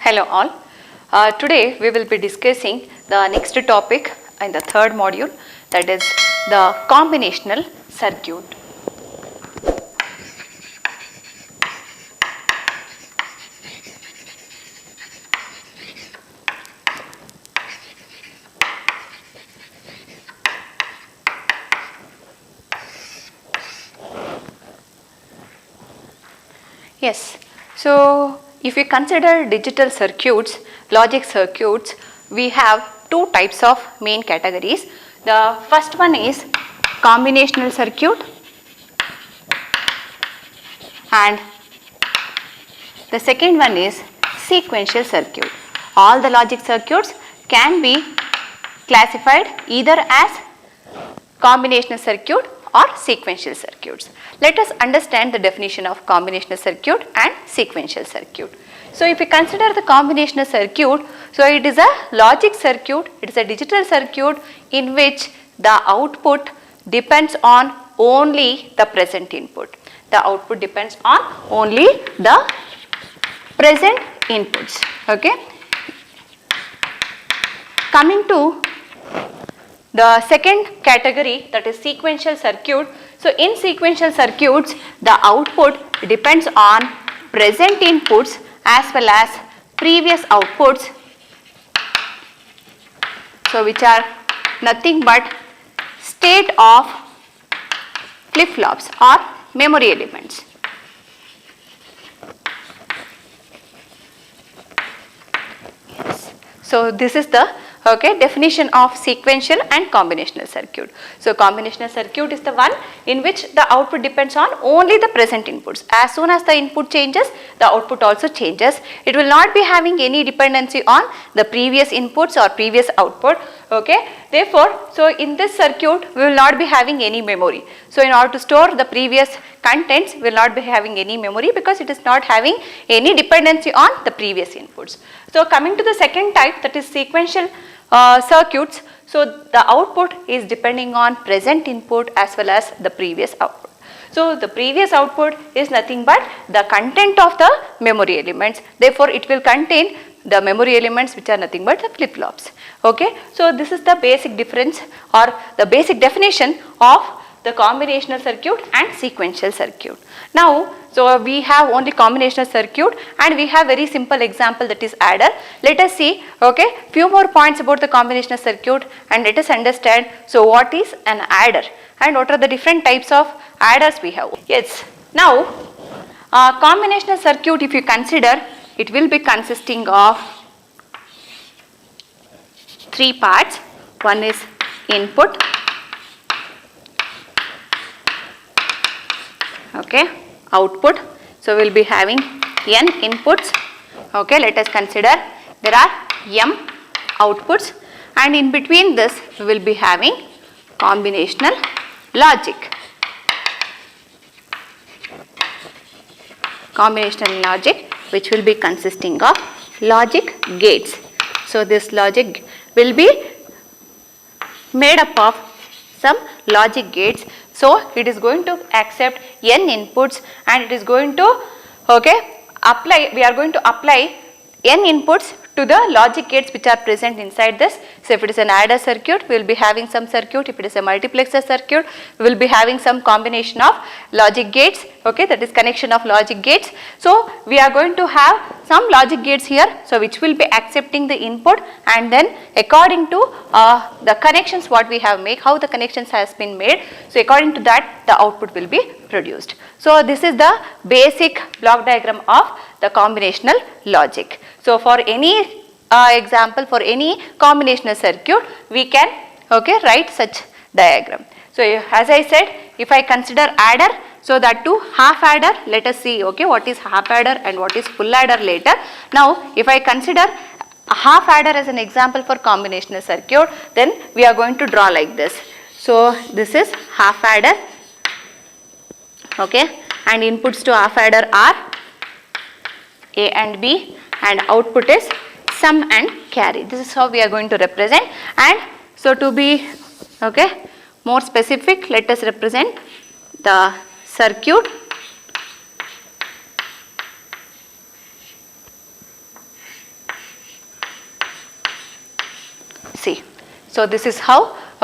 Hello all. Today we will be discussing the next topic in the third module, that is the combinational circuit. Yes, so if we consider digital circuits, logic circuits, we have two types of main categories. The first one is combinational circuit and the second one is sequential circuit. All the logic circuits can be classified either as combinational circuit or sequential circuits. Let us understand the definition of combinational circuit and sequential circuit. So if we consider the combinational circuit, so it is a logic circuit, it is a digital circuit in which the output depends on only the present input. The output depends on only the present inputs. Okay. Coming to the second category, that is sequential circuit. So in sequential circuits, the output depends on present inputs as well as previous outputs, so which are nothing but state of flip-flops or memory elements. Yes. So this is the definition of sequential and combinational circuit. So combinational circuit is the one in which the output depends on only the present inputs. As soon as the input changes, the output also changes. It will not be having any dependency on the previous inputs or previous output. Okay. Therefore, so in this circuit we will not be having any memory. So in order to store the previous contents, we will not be having any memory because it is not having any dependency on the previous inputs. So coming to the second type, that is sequential circuits. So the output is depending on present input as well as the previous output. So the previous output is nothing but the content of the memory elements. Therefore it will contain the memory elements which are nothing but the flip-flops. Okay. So this is the basic difference or the basic definition of the combinational circuit and sequential circuit. Now, so we have only combinational circuit and we have very simple example, that is adder. Let us see few more points about the combinational circuit and let us understand so what is an adder and what are the different types of adders we have. Yes. Now, combinational circuit, if you consider, it will be consisting of three parts. One is input, output. So we will be having n inputs. Let us consider there are m outputs and in between this we will be having combinational logic. Combinational logic which will be consisting of logic gates. So this logic will be made up of some logic gates. So it is going to accept n inputs and it is going to apply, we are going to apply n inputs to the logic gates which are present inside this. So if it is an adder circuit, we will be having some circuit. If it is a multiplexer circuit, we will be having some combination of logic gates, that is connection of logic gates. So we are going to have some logic gates here, so which will be accepting the input and then according to the connections what we have made, how the connections has been made, so according to that the output will be produced. So this is the basic block diagram of the combinational logic. So for any example, for any combinational circuit, we can write such diagram. So as I said, if I consider adder, so that too half adder, let us see what is half adder and what is full adder later. Now if I consider a half adder as an example for combinational circuit, then we are going to draw like this. So this is half adder, and inputs to half adder are A and B and output is sum and carry. This is how we are going to represent. And so to be more specific, let us represent the circuit C. So this is how,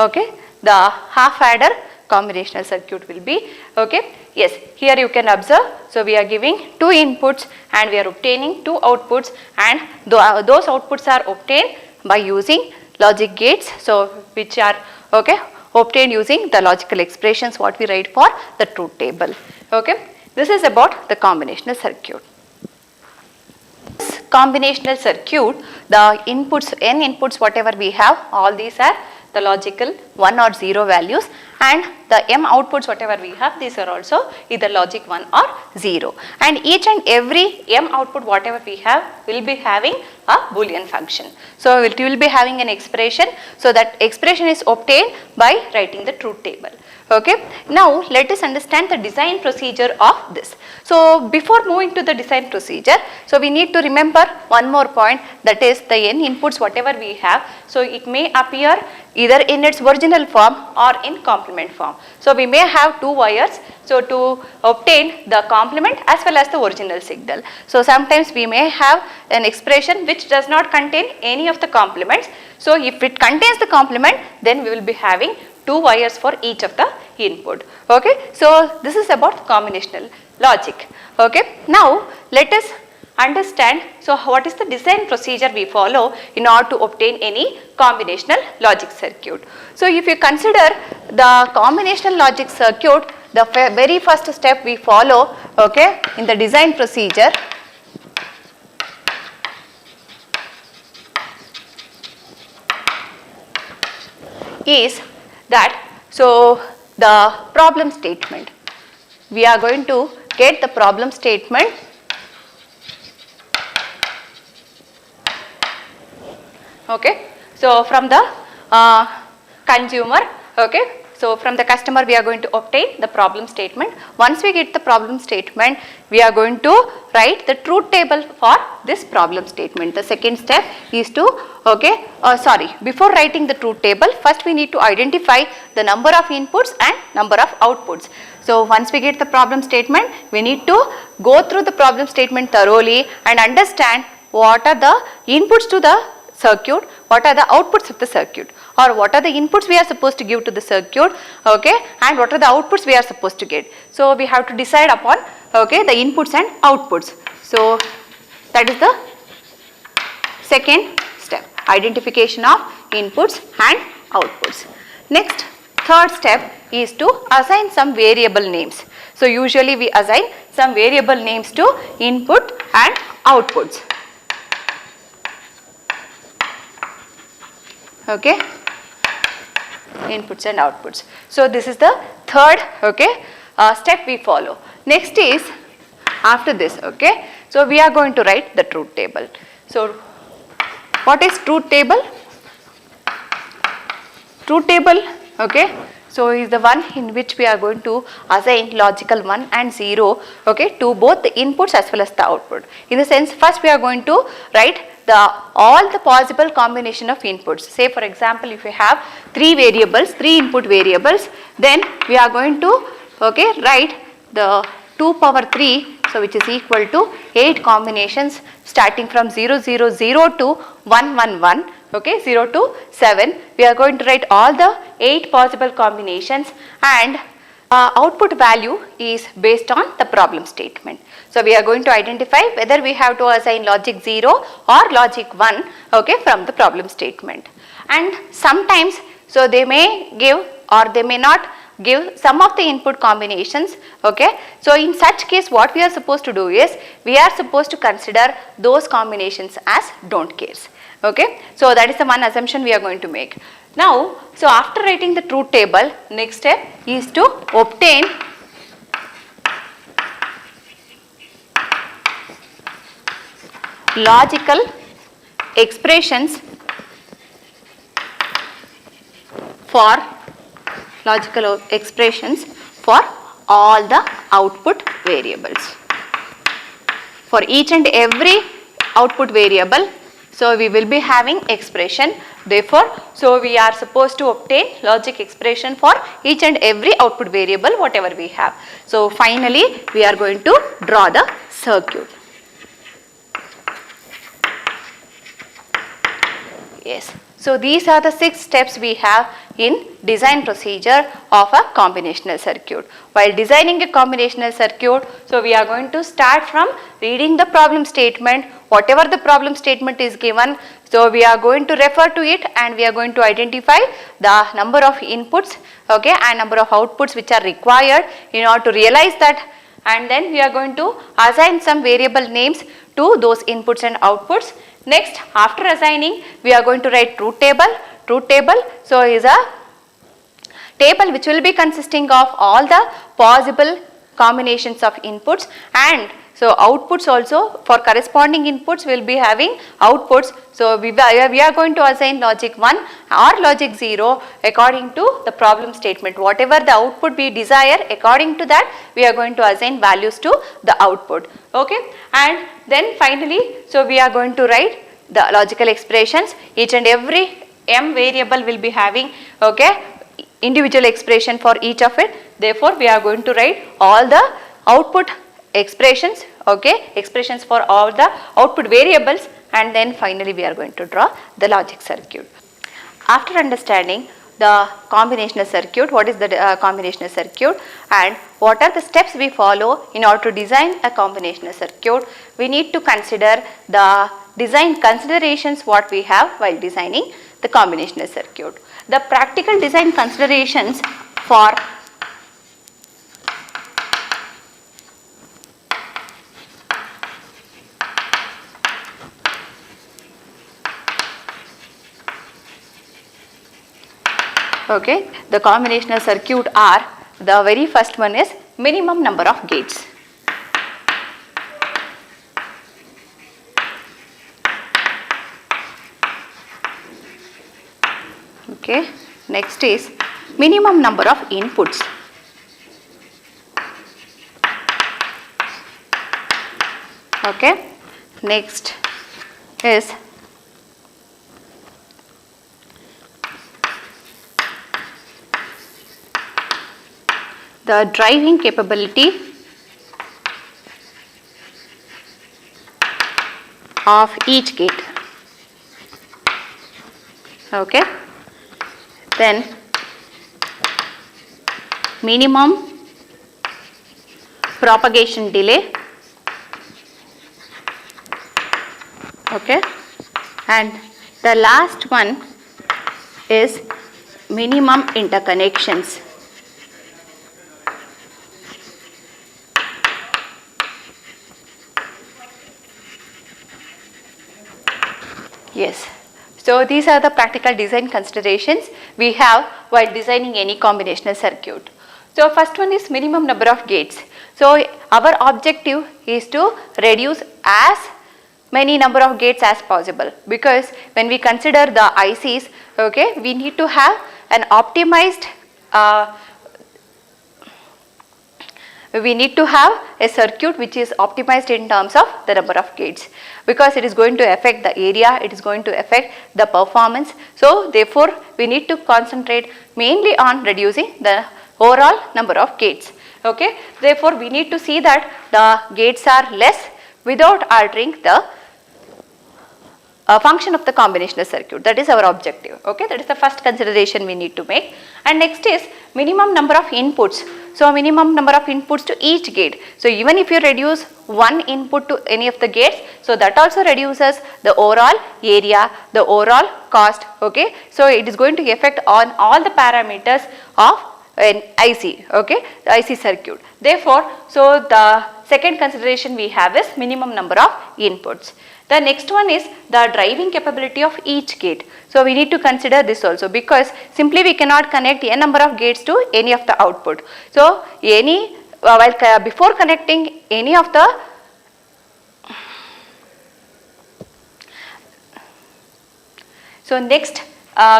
okay, the half adder combinational circuit will be, okay. Yes, here you can observe, so we are giving 2 inputs and we are obtaining 2 outputs, and those outputs are obtained by using logic gates, so which are, okay, obtained using the logical expressions what we write for the truth table, okay. This is about the combinational circuit. Combinational circuit, the inputs, n inputs whatever we have, all these are the logical 1 or 0 values, and the m outputs whatever we have, these are also either logic 1 or 0, and each and every m output whatever we have will be having a Boolean function. So it will be having an expression, so that expression is obtained by writing the truth table. Okay. Now let us understand the design procedure of this. So before moving to the design procedure, so we need to remember one more point, that is the n inputs whatever we have, so it may appear either in its original form or in complement form. So we may have 2 wires, so to obtain the complement as well as the original signal. So sometimes we may have an expression which does not contain any of the complements. So if it contains the complement, then we will be having 2 wires for each of the input. Okay. So this is about combinational logic. Okay. Now let us understand, so what is the design procedure we follow in order to obtain any combinational logic circuit. So if you consider the combinational logic circuit, the very first step we follow, okay, in the design procedure is that, so the problem statement, we are going to get the problem statement, okay. So from the consumer, okay, so from the customer we are going to obtain the problem statement. Once we get the problem statement, we are going to write the truth table for this problem statement. The second step is to, okay, before writing the truth table, first we need to identify the number of inputs and number of outputs. So once we get the problem statement, we need to go through the problem statement thoroughly and understand what are the inputs to the circuit, what are the outputs of the circuit, or what are the inputs we are supposed to give to the circuit, okay, and what are the outputs we are supposed to get. So we have to decide upon, okay, the inputs and outputs. So that is the second step, identification of inputs and outputs. Next, third step is to assign some variable names. So usually we assign some variable names to input and outputs. Okay, inputs and outputs. So this is the third, okay, step we follow. Next is, after this, okay, so we are going to write the truth table. So what is truth table? Truth table, okay, so is the one in which we are going to assign logical 1 and 0, okay, to both the inputs as well as the output. In the sense, first we are going to write all the possible combination of inputs. Say for example, if we have 3 input variables, then we are going to, okay, write the 2 power 3, so which is equal to 8 combinations starting from 0 0 0 to 1 1 1, okay, 0 to 7. We are going to write all the 8 possible combinations, and output value is based on the problem statement. So we are going to identify whether we have to assign logic 0 or logic 1, okay, from the problem statement. And sometimes, so they may give or they may not give some of the input combinations, okay. So in such case, what we are supposed to do is, we are supposed to consider those combinations as don't cares, okay. So that is the one assumption we are going to make. Now, so after writing the truth table, next step is to obtain logical expressions for all the output variables. For each and every output variable, so we will be having expression. Therefore, so we are supposed to obtain logic expression for each and every output variable whatever we have. So finally, we are going to draw the circuit. Yes. So these are the 6 steps we have in design procedure of a combinational circuit. While designing a combinational circuit, so we are going to start from reading the problem statement, whatever the problem statement is given. So we are going to refer to it and we are going to identify the number of inputs, okay, and number of outputs which are required in order to realize that, and then we are going to assign some variable names to those inputs and outputs. Next, after assigning, we are going to write truth table. Truth table, so is a table which will be consisting of all the possible combinations of inputs, and so outputs also, for corresponding inputs we will be having outputs. So we are going to assign logic 1 or logic 0 according to the problem statement. Whatever the output we desire, according to that we are going to assign values to the output, okay. And then finally, so we are going to write the logical expressions. Each and every m variable will be having, okay, individual expression for each of it. Therefore we are going to write all the output expressions, okay, expressions for all the output variables, and then finally we are going to draw the logic circuit. After understanding the combinational circuit, what is the combinational circuit and what are the steps we follow in order to design a combinational circuit, we need to consider the design considerations what we have while designing the combinational circuit. The practical design considerations for okay, the combinational circuit are, the very first one is minimum number of gates. Okay. Next is minimum number of inputs. Okay. Next is the driving capability of each gate. Okay. Then minimum propagation delay, okay, and the last one is minimum interconnections. Yes. So these are the practical design considerations we have while designing any combinational circuit. So first one is minimum number of gates. So our objective is to reduce as many number of gates as possible, because when we consider the ICs, okay, we need to have an optimized we need to have a circuit which is optimized in terms of the number of gates, because it is going to affect the area, it is going to affect the performance. So therefore we need to concentrate mainly on reducing the overall number of gates, okay. Therefore we need to see that the gates are less without altering the function of the combinational circuit. That is our objective, okay. That is the first consideration we need to make. And next is minimum number of inputs. So minimum number of inputs to each gate. So even if you reduce one input to any of the gates, so that also reduces the overall area, the overall cost, okay. So it is going to affect on all the parameters of an IC, okay, the IC circuit. Therefore, so the second consideration we have is minimum number of inputs. The next one is the driving capability of each gate. So we need to consider this also, because simply we cannot connect a number of gates to any of the output. So any before connecting any of the next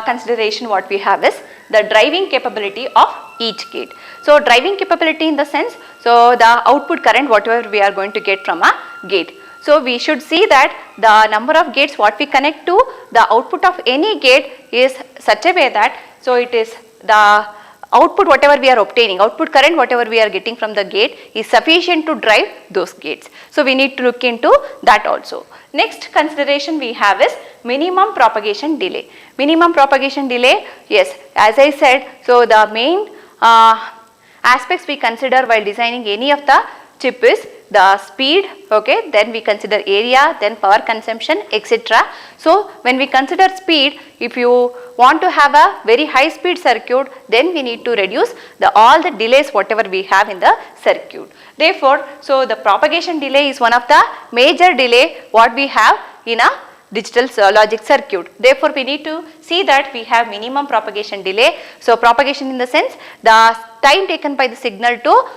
consideration what we have is the driving capability of each gate. So driving capability in the sense, so the output current whatever we are going to get from a gate. So we should see that the number of gates what we connect to the output of any gate is such a way that, so it is the output whatever we are obtaining, output current whatever we are getting from the gate is sufficient to drive those gates. So we need to look into that also. Next consideration we have is minimum propagation delay. Minimum propagation delay, yes, as I said, so the main aspects we consider while designing any of the chip is the speed, okay, then we consider area, then power consumption, etc. So when we consider speed, if you want to have a very high speed circuit, then we need to reduce all the delays whatever we have in the circuit. Therefore, so the propagation delay is one of the major delay what we have in a digital logic circuit. Therefore, we need to see that we have minimum propagation delay. So propagation in the sense the time taken by the signal to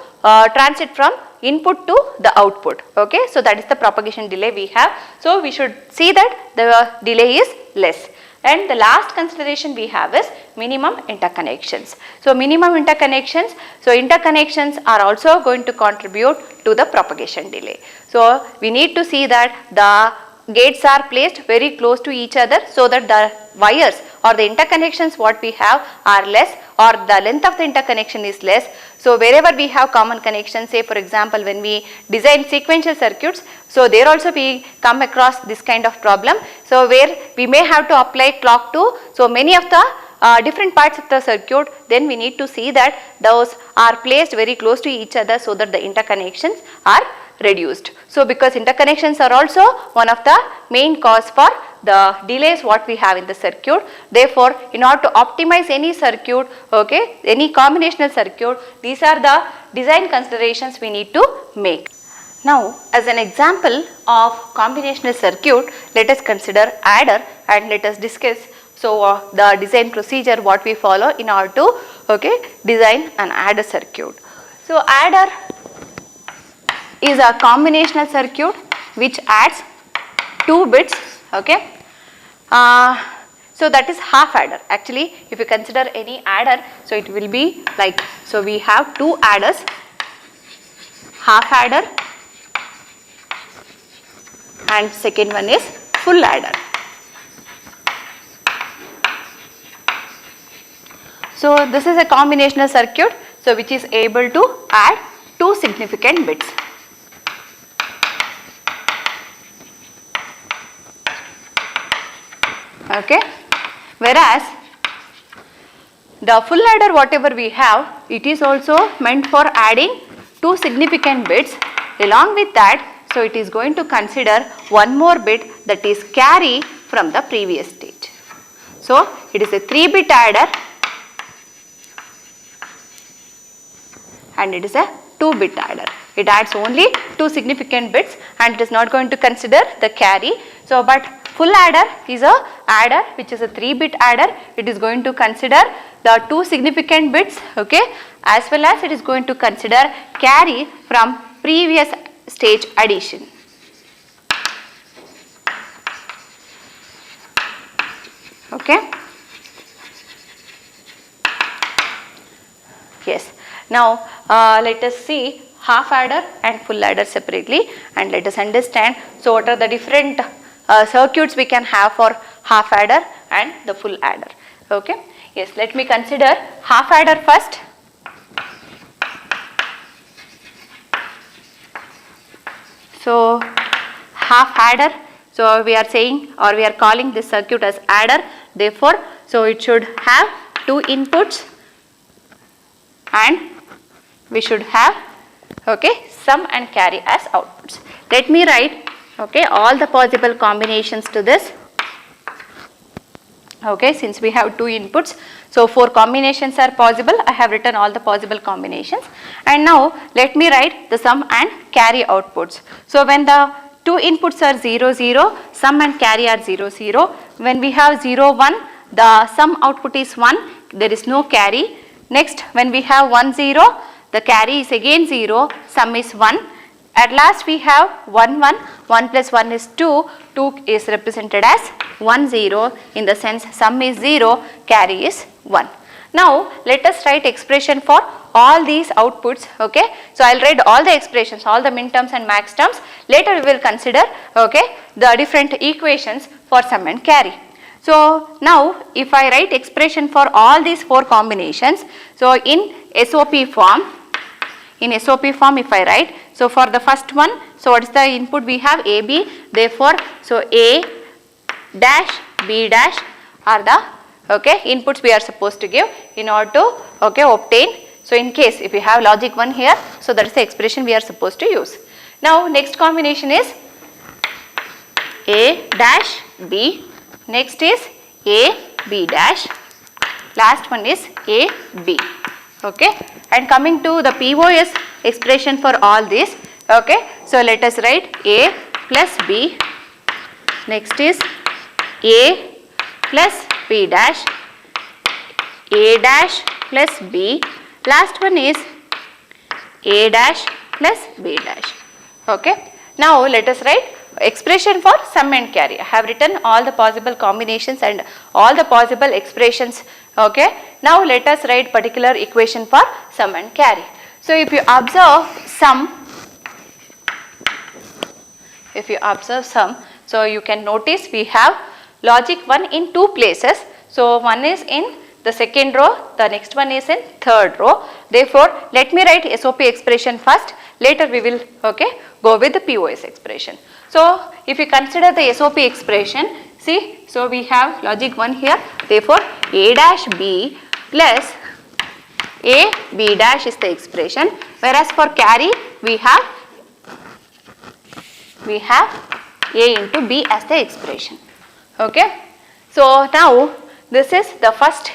transit from input to the output, okay. So that is the propagation delay we have. So we should see that the delay is less. And the last consideration we have is minimum interconnections. So minimum interconnections, so interconnections are also going to contribute to the propagation delay. So we need to see that the gates are placed very close to each other so that the wires or the interconnections what we have are less, or the length of the interconnection is less. So wherever we have common connections, say for example when we design sequential circuits, so there also we come across this kind of problem. So where we may have to apply clock to so many of the different parts of the circuit, then we need to see that those are placed very close to each other so that the interconnections are reduced. So because interconnections are also one of the main cause for the delays what we have in the circuit. Therefore, in order to optimize any circuit, okay, any combinational circuit, these are the design considerations we need to make. Now, as an example of combinational circuit, let us consider adder and let us discuss so the design procedure what we follow in order to, okay, design an adder circuit. So adder is a combinational circuit which adds 2 bits, okay. So that is half adder. Actually, if you consider any adder, so it will be like, so we have 2 adders, half adder and second one is full adder. So this is a combinational circuit, so which is able to add 2 significant bits. Okay. Whereas the full adder whatever we have, it is also meant for adding 2 significant bits. Along with that, so it is going to consider one more bit, that is carry from the previous stage. So it is a 3-bit adder and it is a 2-bit adder. It adds only 2 significant bits and it is not going to consider the carry. So but full adder is a adder which is a 3-bit adder. It is going to consider the 2 significant bits, okay, as well as it is going to consider carry from previous stage addition. Okay. Yes. Now let us see half adder and full adder separately and let us understand so what are the different circuits we can have for half adder and the full adder. Okay. Yes, let me consider half adder first. So half adder, so we are saying or we are calling this circuit as adder. Therefore, so it should have 2 inputs and we should have, okay, sum and carry as outputs. Let me write, okay, all the possible combinations to this. Okay, since we have 2 inputs, so 4 combinations are possible. I have written all the possible combinations and now let me write the sum and carry outputs. So when the 2 inputs are 0 0, sum and carry are 0 0. When we have 0 1, the sum output is 1, there is no carry. Next, when we have 1 0, the carry is again 0, sum is 1. At last we have 1 1, 1 plus 1 is 2, 2 is represented as 1 0, in the sense sum is 0, carry is 1. Now let us write expression for all these outputs, okay. So I will write all the expressions, all the min terms and max terms. Later we will consider, okay, the different equations for sum and carry. So now if I write expression for all these 4 combinations, so in SOP form if I write, so for the first one, so what is the input we have? AB, therefore, so A, dash B dash are the inputs we are supposed to give in order to obtain. So in case if we have logic 1 here, so that is the expression we are supposed to use. Now next combination is A dash B, next is A B dash, last one is A B. And coming to the POS expression for all this, so let us write A plus B, next is A plus B dash, A dash plus B, last one is A dash plus B dash. Now let us write expression for sum and carry. I have written all the possible combinations and all the possible expressions. Now let us write particular equation for sum and carry. So if you observe sum, so you can notice we have logic 1 in 2 places. So one is in the second row, the next one is in third row. Therefore let me write SOP expression first, later we will go with the POS expression. So if you consider the SOP expression, see, so we have logic 1 here, therefore A dash B plus A B dash is the expression, whereas for carry we have A into B as the expression. So now this is the first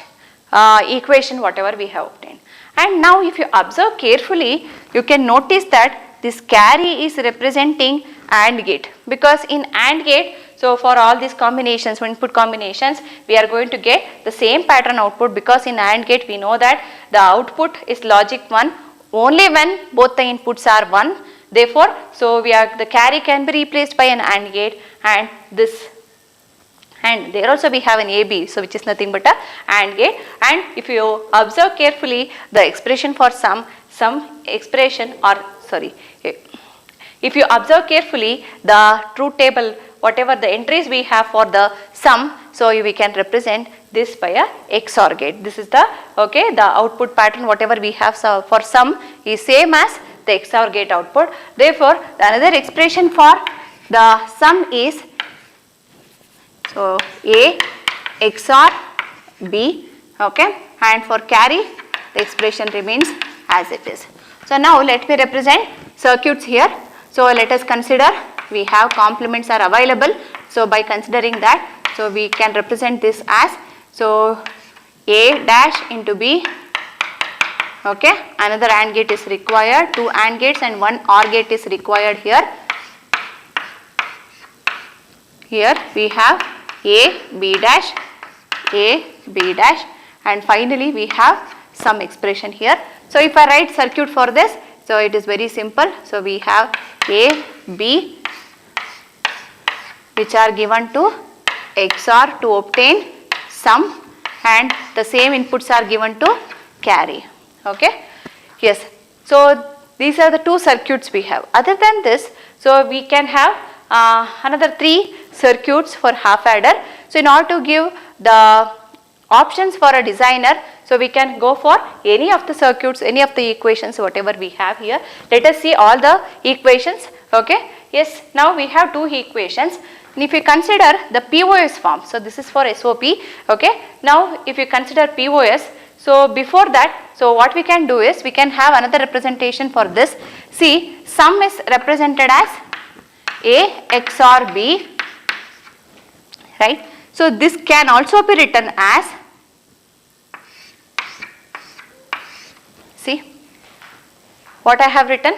equation whatever we have obtained. And now if you observe carefully, you can notice that this carry is representing AND gate, because in AND gate, so for all these combinations, input combinations, we are going to get the same pattern output, because in AND gate we know that the output is logic 1 only when both the inputs are 1. Therefore, so the carry can be replaced by an AND gate, and this, and there also we have an AB, so which is nothing but a AND gate. And if you observe carefully the expression for sum expression, or sorry, if you observe carefully the truth table, whatever the entries we have for the sum, so we can represent this by a XOR gate. This is the the output pattern whatever we have for sum is same as the XOR gate output. Therefore, another expression for the sum is so A XOR B, and for carry the expression remains as it is. So now let me represent circuits here. So let us consider we have complements are available. So by considering that, so we can represent this as so A dash into B. Another AND gate is required, 2 AND gates and 1 OR gate is required here. Here we have A B dash, A B dash, and finally we have some expression here. So if I write circuit for this, so it is very simple. So we have A B which are given to XOR to obtain sum, and the same inputs are given to carry. Yes, so these are the 2 circuits we have. Other than this, so we can have another 3 circuits for half adder. So in order to give the options for a designer, so we can go for any of the circuits, any of the equations whatever we have here. Let us see all the equations. Yes, now we have 2 equations. And if you consider the POS form, so this is for SOP. Now if you consider POS, so before that, so what we can do is we can have another representation for this. See, sum is represented as A XOR B, right? So this can also be written as, see what I have written,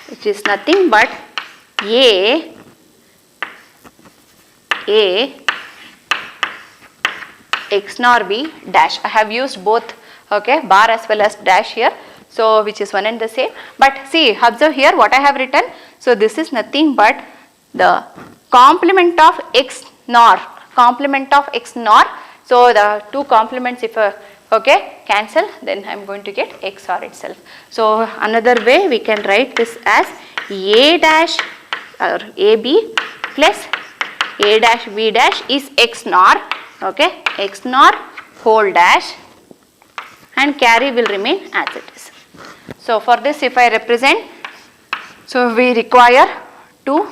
which is nothing but A X nor B dash. I have used both bar as well as dash here, so which is one and the same. But see, observe here what I have written. So this is nothing but the complement of X nor, so the 2 complements if cancel, then I am going to get XOR itself. So another way we can write this as A dash or AB plus A dash B dash is X nor, X nor whole dash, and carry will remain as it is. So for this if I represent, so we require 2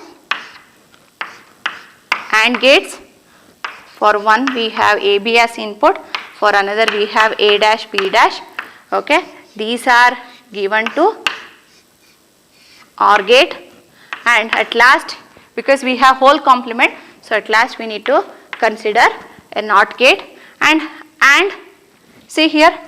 AND gates, For one we have AB as input, for another we have A dash, B dash. Okay, these are given to OR gate, and at last, because we have whole complement, so at last we need to consider a NOT gate, and see here,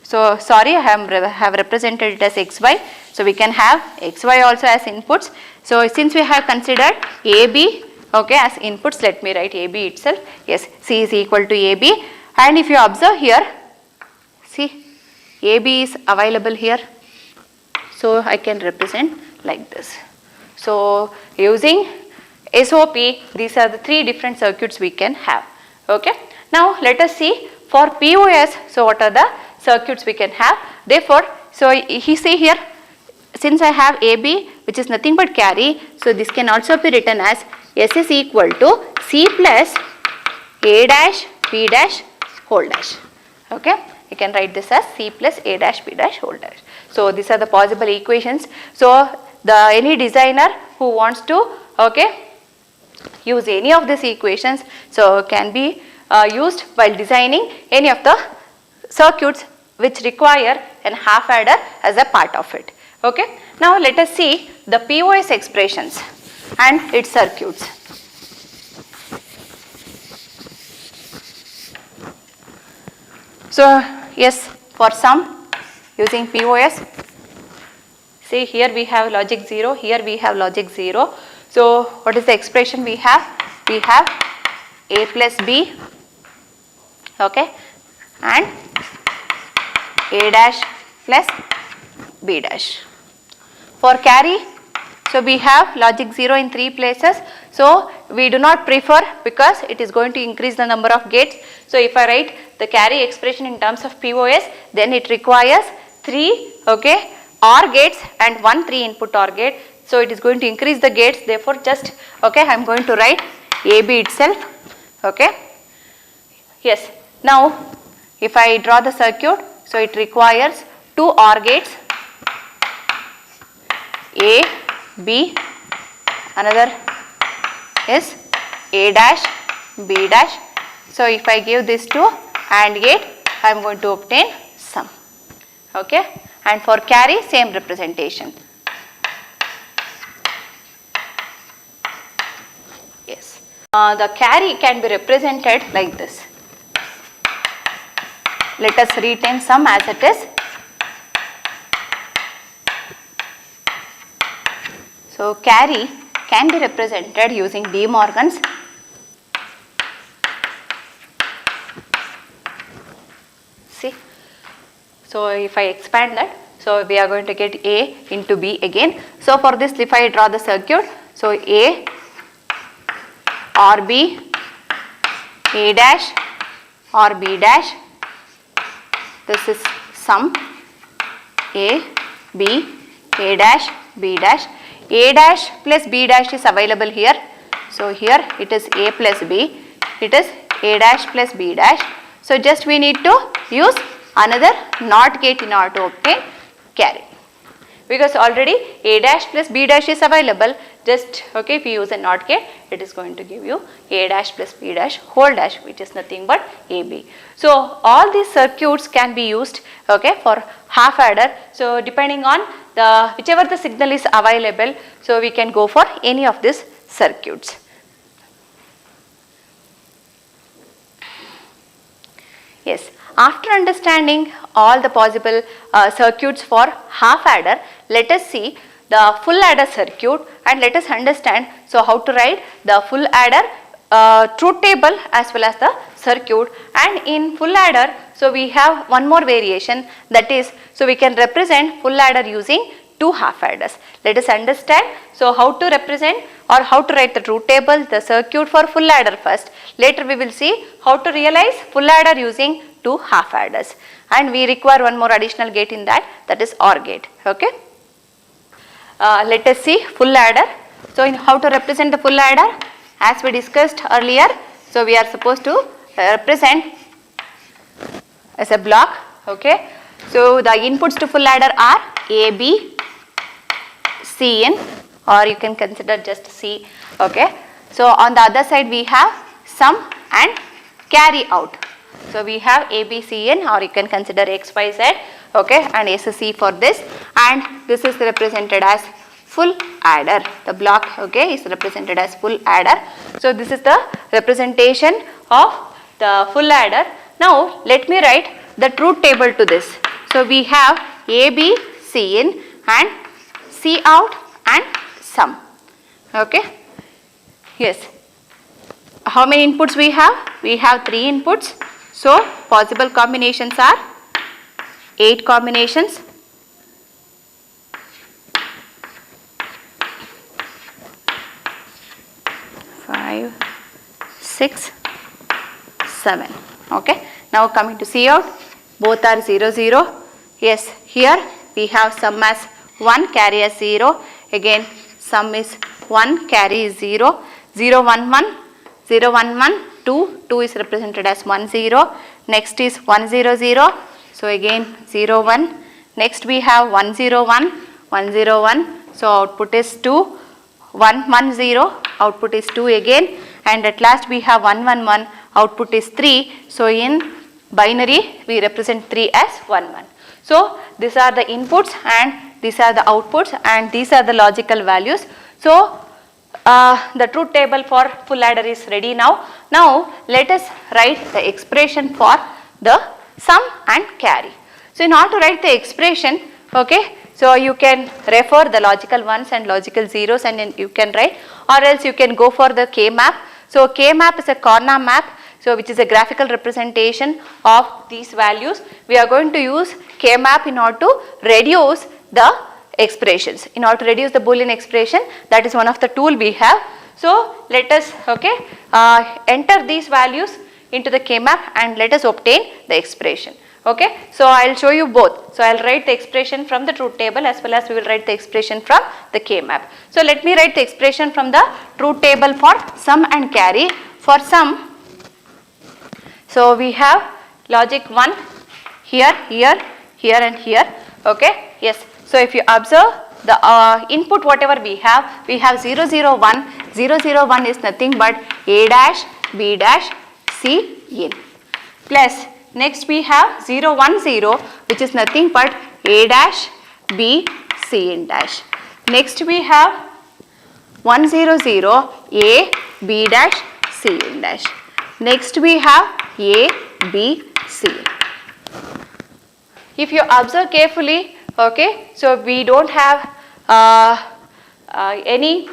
so sorry, I have represented it as XY, so we can have XY also as inputs. So since we have considered AB, okay, as inputs, let me write AB itself. Yes, C is equal to AB, and if you observe here, see, AB is available here, so I can represent like this. So using SOP, these are the three different circuits we can have. Okay. Now let us see for POS, so what are the circuits we can have. Therefore, so he say here, since I have AB, which is nothing but carry, so this can also be written as S is equal to C plus A dash B dash whole dash. Okay, you can write this as C plus A dash B dash whole dash. So these are the possible equations. So the any designer who wants to, okay, use any of these equations, so can be used while designing any of the circuits which require an half adder as a part of it. Okay. Now let us see the POS expressions and its circuits. So yes, for some using POS, see here we have logic 0, here we have logic 0. So what is the expression we have? We have A plus B, okay, and A dash plus B dash. For carry, so we have logic 0 in 3 places. So we do not prefer because it is going to increase the number of gates. So if I write the carry expression in terms of POS, then it requires 3, okay, OR gates and 1 3 input OR gate. So it is going to increase the gates, therefore just, okay, I am going to write AB itself, okay. Yes, now if I draw the circuit, so it requires 2 OR gates, A, B, another is A dash, B dash. So if I give this to AND gate, I am going to obtain sum, okay. And for carry, same representation. Yes, the carry can be represented like this. Let us retain sum as it is. So carry can be represented using De Morgan's. See, so if I expand that, so we are going to get A into B again. So for this, if I draw the circuit, so A or B, A dash or B dash, this is sum A, B, A dash, B dash. A dash plus B dash is available here. So here it is A plus B, it is A dash plus B dash. So just we need to use another NOT gate in order to obtain carry. Because already A dash plus B dash is available, just, okay, if you use a NOT gate, it is going to give you A dash plus B dash whole dash, which is nothing but AB. So all these circuits can be used, okay, for half adder. So depending on the whichever the signal is available, so we can go for any of these circuits. Yes, after understanding all the possible circuits for half adder, let us see the full adder circuit and let us understand, so how to write the full adder truth table as well as the circuit. And in full adder, so we have one more variation, that is, so we can represent full adder using 2 half adders. Let us understand, so how to represent or how to write the truth table, the circuit for full adder first. Later we will see how to realize full adder using 2 half adders, and we require one more additional gate in that, that is OR gate, okay. Let us see full adder. So in how to represent the full adder, as we discussed earlier, so we are supposed to represent as a block, okay. So the inputs to full adder are A, B, C in, or you can consider just C, okay. So on the other side we have sum and carry out. So we have A, B, C, N, or you can consider X, Y, Z, okay, and S, C for this, and this is represented as full adder. The block, okay, is represented as full adder. So this is the representation of the full adder. Now let me write the truth table to this. So we have A, B, C in and C out and sum. Okay. Yes. How many inputs we have? We have 3 inputs. So possible combinations are 8 combinations. 5, 6, 7. Okay. Now coming to C out, both are 0, 0. Yes, here we have sum as 1, carry as 0. Again sum is 1, carry is 0. 0, 1, 1. 0, 1, 1. 2. 2 is represented as 1, 0. Next is 1, 0, 0. So again 0, 1. Next we have 1, 0, 1. 1, 0, 1. So output is 2. 1, 1, 0. Output is 2 again. And at last we have 1, 1, 1. Output is 3. So in binary we represent 3 as 1, 1. So these are the inputs and these are the outputs and these are the logical values. So the truth table for full adder is ready now. Now let us write the expression for the sum and carry. So in order to write the expression, okay, so you can refer the logical ones and logical zeros and then you can write, or else you can go for the K map. So K map is a corner map, so which is a graphical representation of these values. We are going to use K map in order to reduce the expressions. In order to reduce the Boolean expression, that is one of the tool we have. So let us, okay, enter these values into the K map and let us obtain the expression. Okay, so I will show you both. So I will write the expression from the truth table as well as we will write the expression from the K map. So let me write the expression from the truth table for sum and carry. For sum, so we have logic 1 here, here, here and here. Okay, yes. So if you observe the input whatever we have 0, 0, 1. 0, 0, 1 is nothing but A dash, B dash, C in. Plus next we have 0, 1, 0 which is nothing but A dash, B, C in dash. Next we have 1, 0, 0, A, B dash, C in dash. Next we have A, B, C. If you observe carefully, okay, so we don't have any,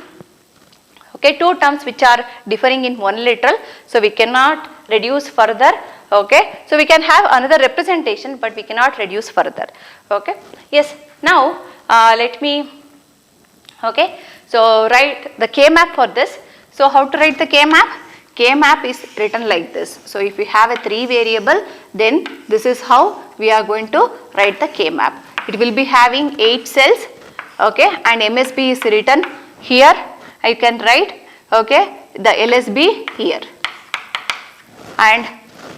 okay, two terms which are differing in one literal, so we cannot reduce further. Okay, so we can have another representation but we cannot reduce further. Okay, yes. Now let me, okay, so write the K map for this. So how to write the K map? K map is written like this. So if we have a 3 variable, then this is how we are going to write the K map. It will be having 8 cells, okay, and MSB is written here. I can write, okay, the LSB here. And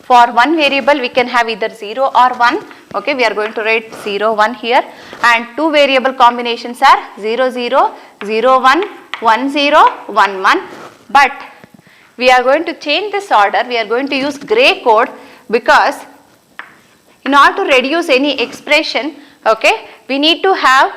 for one variable we can have either 0 or 1, okay, we are going to write 0, 1 here, and 2 variable combinations are 0, 0, 0, 1, 1, 0, 1, 1, but we are going to change this order. We are going to use gray code because in order to reduce any expression, okay, we need to have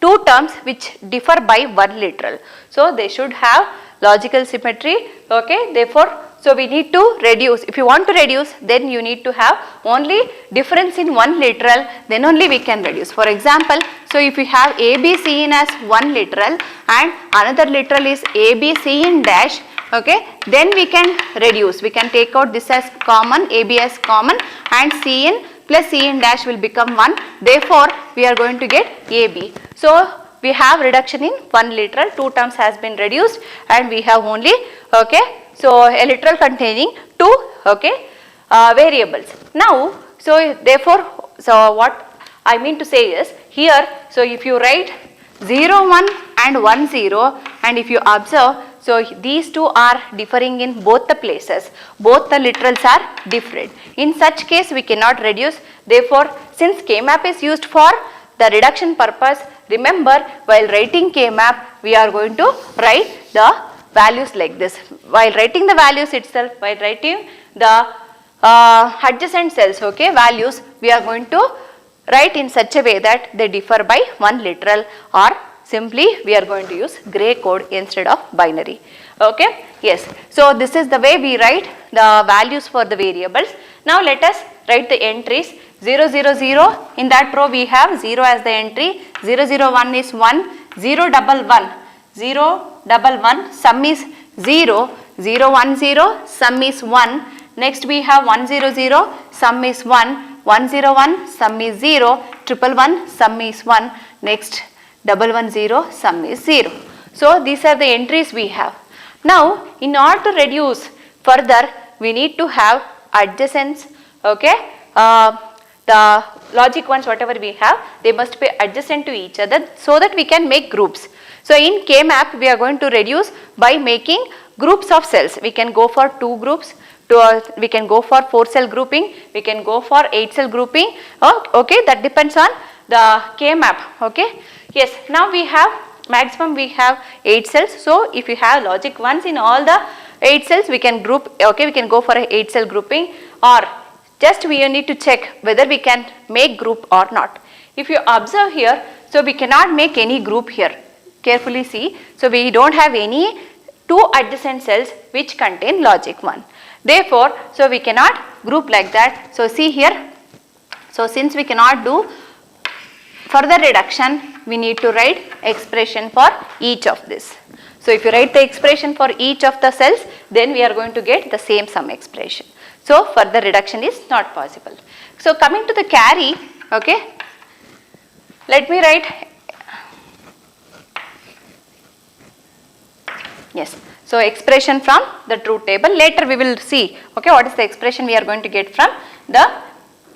2 terms which differ by 1 literal. So they should have logical symmetry, okay, therefore so we need to reduce. If you want to reduce, then you need to have only difference in 1 literal, then only we can reduce. For example, so if you have A, B, C in as 1 literal and another literal is A, B, C in dash, okay, then we can reduce. We can take out this as common, A, B as common, and C in plus C in dash will become 1. Therefore, we are going to get A, B. So we have reduction in 1 literal, 2 terms has been reduced and we have only, okay, so a literal containing 2, okay, variables. Now, so therefore, so what I mean to say is here, so if you write 0, 1 and 1, 0 and if you observe, so these two are differing in both the places, both the literals are different. In such case we cannot reduce. Therefore, since K map is used for the reduction purpose, remember while writing K map we are going to write the values like this. While writing the values itself, while writing the adjacent cells, okay, values, we are going to write in such a way that they differ by one literal, or simply we are going to use gray code instead of binary. Okay, yes. So this is the way we write the values for the variables. Now let us write the entries. 0, 0, 0, in that row we have 0 as the entry, 0, 0, 1 is 1, 0, 1, 1, 0, 1, 1, sum is 0, 0, 1, 0, sum is 1, next we have 1, 0, 0, sum is 1, 1, 0, 1, sum is 0, 1, 1, sum is 1, next 1, 1, 0, sum is 0. So these are the entries we have. Now in order to reduce further, we need to have adjacents, okay. The logic ones whatever we have, they must be adjacent to each other so that we can make groups. So in K-map we are going to reduce by making groups of cells. We can go for 2 groups, we can go for 4 cell grouping, we can go for 8 cell grouping, okay, that depends on the K-map, okay. Yes, now we have maximum we have 8 cells, so if you have logic ones in all the 8 cells we can group, okay, we can go for a 8 cell grouping, or just we need to check whether we can make group or not. If you observe here, so we cannot make any group here, carefully see. So we don't have any 2 adjacent cells which contain logic 1. Therefore, so we cannot group like that. So see here, so since we cannot do further reduction, we need to write expression for each of this. So if you write the expression for each of the cells, then we are going to get the same sum expression. So further reduction is not possible. So coming to the carry, okay, let me write, yes, so expression from the truth table. Later we will see, okay, what is the expression we are going to get from the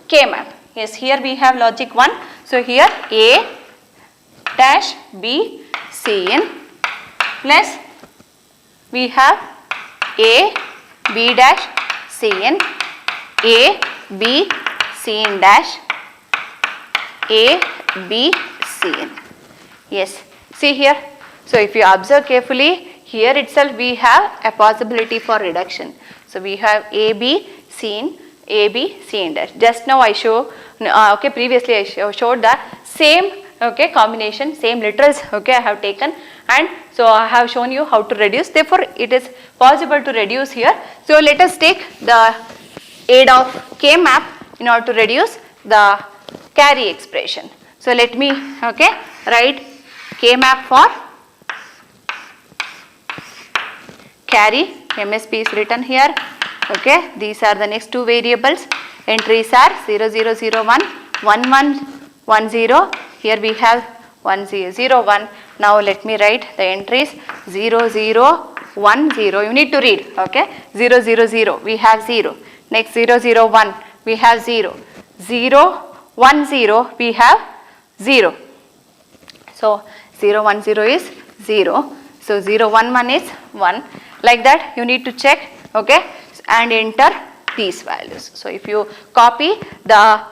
K-map. Yes, here we have logic 1. So here A dash B C in plus we have A B dash C in, A B C in dash, A B C in. Yes, see here. So if you observe carefully, here itself we have a possibility for reduction. So we have A B C in, A B C in dash. Just now I show, okay, previously I showed the same, okay, combination, same literals, okay, I have taken, and so I have shown you how to reduce. Therefore it is possible to reduce here. So let us take the aid of K-map in order to reduce the carry expression. So let me, okay, write K-map for carry. MSB is written here, okay. These are the next 2 variables. Entries are 0, 0, 0, 1, 1, 1, 1, 0. Here we have 1, 0, 0, 1. Now let me write the entries 0, 0, 1, 0. You need to read, okay. 0, 0, 0, we have 0. Next 0, 0, 1, we have 0. 0, 1, 0, we have 0. So 0, 1, 0 is 0. So 0, 1, 1 is 1. Like that you need to check, okay, and enter these values. So if you copy the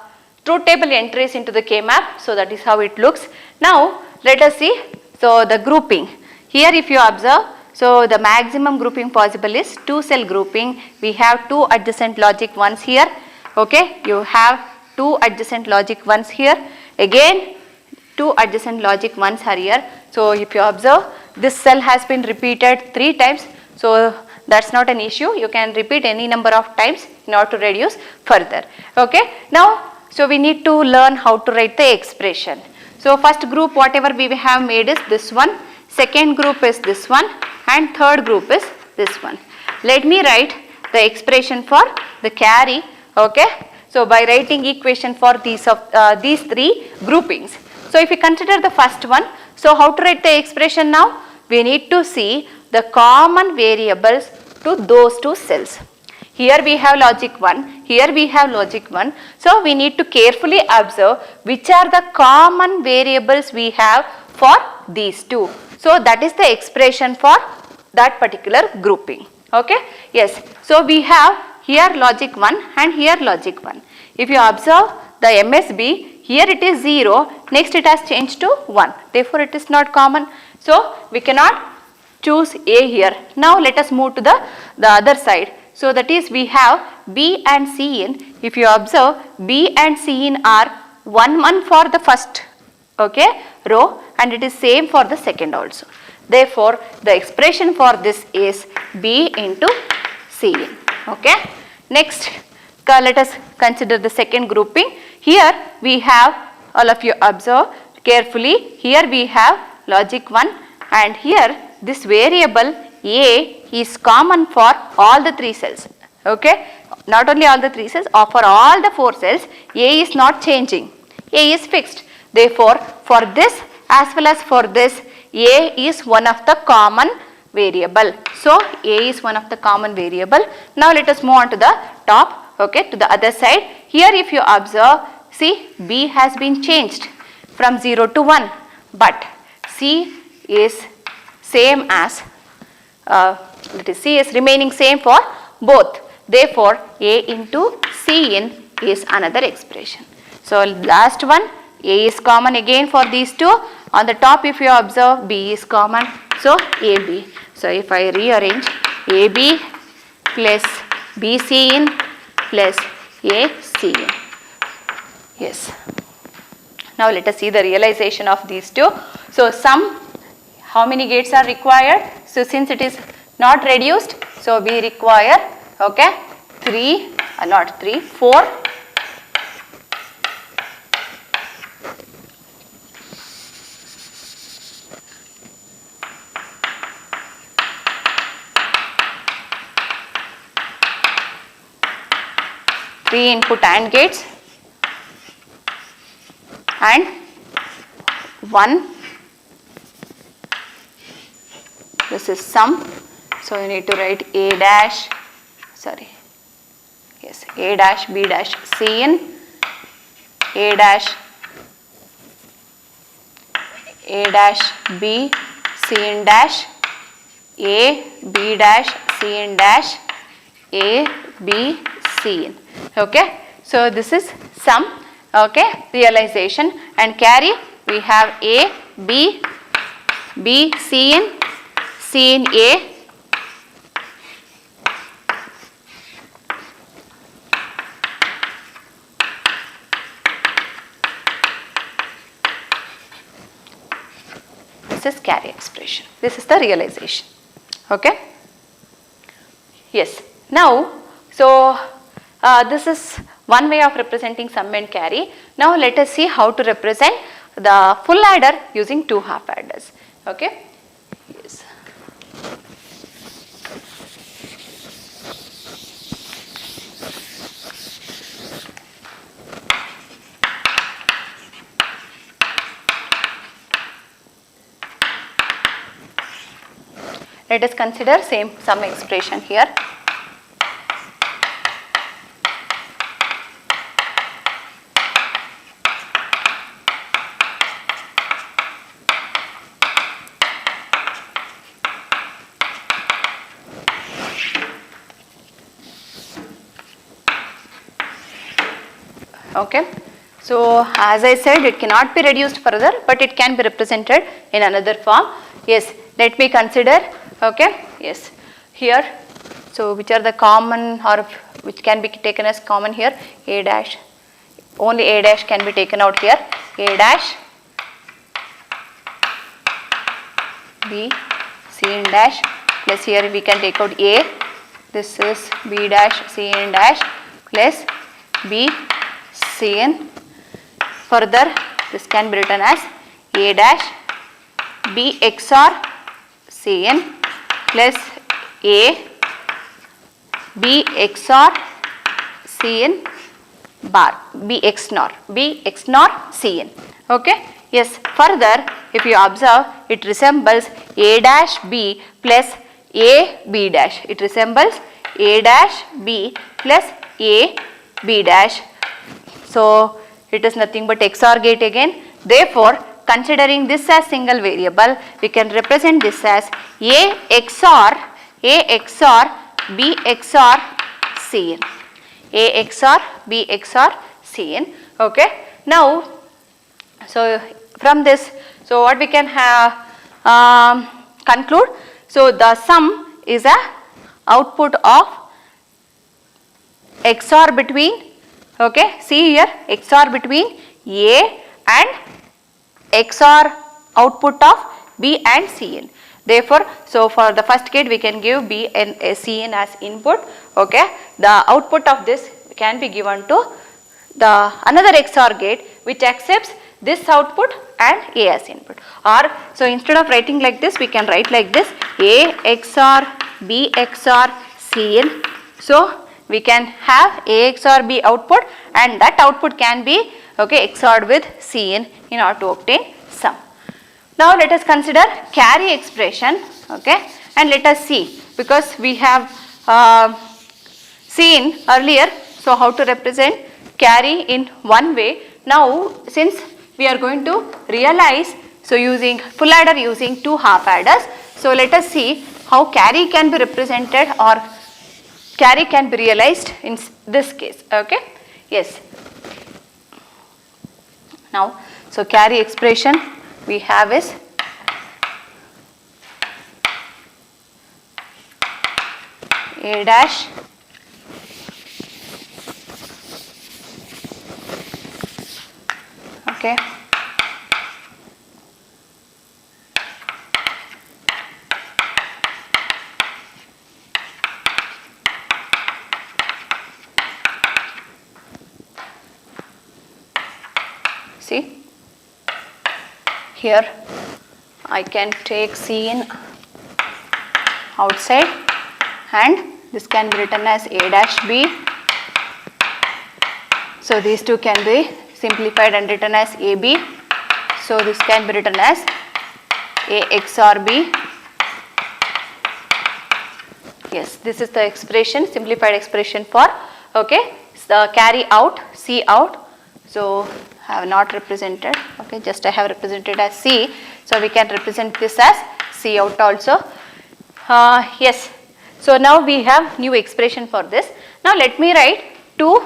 truth table entries into the K-map, so that is how it looks. Now let us see, so the grouping. Here if you observe, so the maximum grouping possible is 2 cell grouping. We have 2 adjacent logic ones here, okay. You have 2 adjacent logic ones here. Again 2 adjacent logic ones are here. So if you observe, this cell has been repeated 3 times. So that's not an issue. You can repeat any number of times in order to reduce further, okay. Now so we need to learn how to write the expression. So first group whatever we have made is this one, second group is this one, and third group is this one. Let me write the expression for the carry, okay. So by writing equation for these 3 groupings. So if you consider the first one, so how to write the expression now? We need to see the common variables to those 2 cells. Here we have logic 1, here we have logic 1. So we need to carefully observe which are the common variables we have for these 2. So that is the expression for that particular grouping, okay. Yes, so we have here logic 1 and here logic 1. If you observe the MSB, here it is 0, next it has changed to 1. Therefore it is not common. So we cannot choose A here. Now let us move to the other side. So that is we have B and C in. If you observe, B and C in are 1 for the first, okay, row, and it is same for the second also. Therefore, the expression for this is B into C in. Okay. Next, let us consider the second grouping. Here we have, all of you observe carefully, here we have logic 1, and here this variable A is common for all the 3 cells. Okay. Not only all the 3 cells, or for all the 4 cells, A is not changing. A is fixed. Therefore, for this as well as for this, A is one of the common variable. So, A is one of the common variable. Now, let us move on to the top, okay, to the other side. Here if you observe, see, B has been changed from 0 to 1, but C is same as, C is remaining same for both. Therefore, A into C in is another expression. So, last one, A is common again for these two. On the top if you observe, B is common. So, AB. So, if I rearrange, AB plus BC in plus AC in. Yes. Now, let us see the realization of these two. So, sum, how many gates are required? So, since it is not reduced, so we require, okay, 4. Three input AND gates and 1. This is sum. So, you need to write A dash, A dash B dash C in, A dash B C in dash, A B dash C in dash, A B C in. Okay. So, this is sum, okay, realization, and carry we have A B B C in A, this is carry expression. This is the realization. Okay. Yes. Now, so this is one way of representing sum and carry. Now, let us see how to represent the full adder using 2 half adders. Okay. Yes. Let us consider same sum expression here. Okay. So, as I said, it cannot be reduced further, but it can be represented in another form. Yes, let me consider, okay, yes, here, so which are the common or which can be taken as common here, A dash, only A dash can be taken out here, A dash, B, C in dash, plus here we can take out A, this is B dash, C in dash, plus B, C in. Further, this can be written as A dash B XOR C in plus A B XOR C in bar B X NOR C in. Okay. Yes. Further, if you observe, it resembles A dash B plus A B dash. It resembles A dash B plus A B dash. So, it is nothing but XOR gate again. Therefore, considering this as single variable, we can represent this as A XOR B XOR C in. A XOR B XOR C in. Okay. Now, so from this, so what we can have conclude, So the sum is a output of XOR between, okay, see here, XOR between A and XOR output of B and Cn. Therefore, so for the first gate we can give B and Cn as input, okay. The output of this can be given to the another XOR gate which accepts this output and A as input. Or so instead of writing like this, we can write like this: A XOR B XOR Cn. So we can have A XOR B output, and that output can be, okay, XORed with Cn in order to obtain sum. Now let us consider carry expression, okay, and let us see, because we have seen earlier, so how to represent carry in one way. Now since we are going to realize, so using full adder using two half adders, so let us see how carry can be represented or carry can be realized in this case, okay. Yes. Now, so carry expression we have is A dash okay see here I can take Cn outside and this can be written as A dash B. So these two can be simplified and written as AB. So this can be written as A XOR B. Yes, this is the expression, simplified expression for, okay, the carry out, C out. So I have not represented, okay, just I have represented as C. So we can represent this as C out also. Yes, so now we have new expression for this. Now let me write two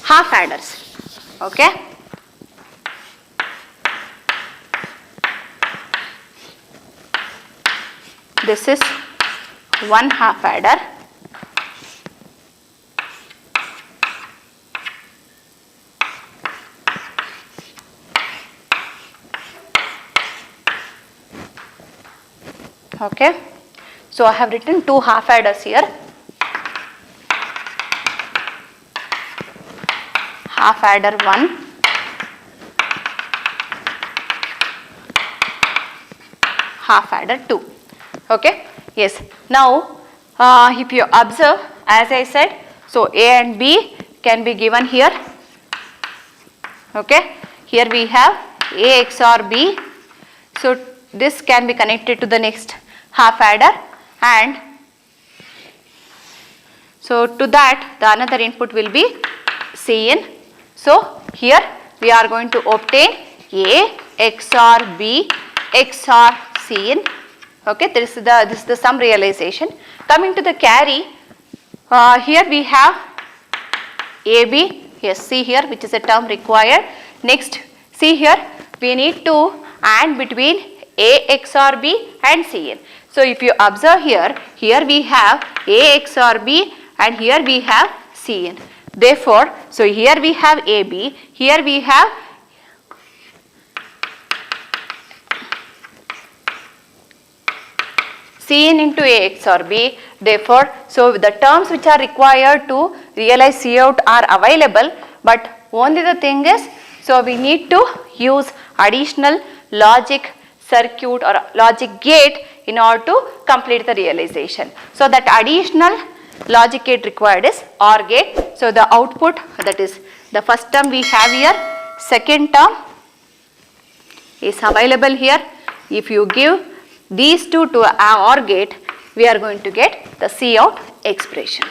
half adders, okay. This is one half adder, okay. So I have written two half adders here, half adder 1, half adder 2, okay. Yes, now if you observe, as I said, so A and B can be given here, okay. Here we have A XOR B, so this can be connected to the next half adder, and so to that the another input will be Cn. So here we are going to obtain A XOR B XOR Cn, okay. This is the sum realization. Coming to the carry, here we have AB, yes, see here, which is a term required. Next, see here, we need to AND between A XOR B and Cn. So if you observe here, here we have A XOR B and here we have Cn. Therefore, so here we have AB, here we have Cn into A XOR B. Therefore, so the terms which are required to realize C out are available, but only the thing is, so we need to use additional logic circuit or logic gate in order to complete the realization. So that additional logic gate required is OR gate. So the output, that is the first term we have here, second term is available here. If you give these two to OR gate, we are going to get the C out expression.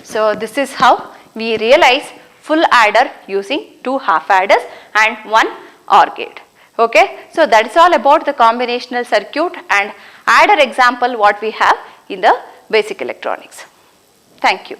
So this is how we realize full adder using two half adders and one OR gate. Okay, so that is all about the combinational circuit and adder example what we have in the basic electronics. Thank you.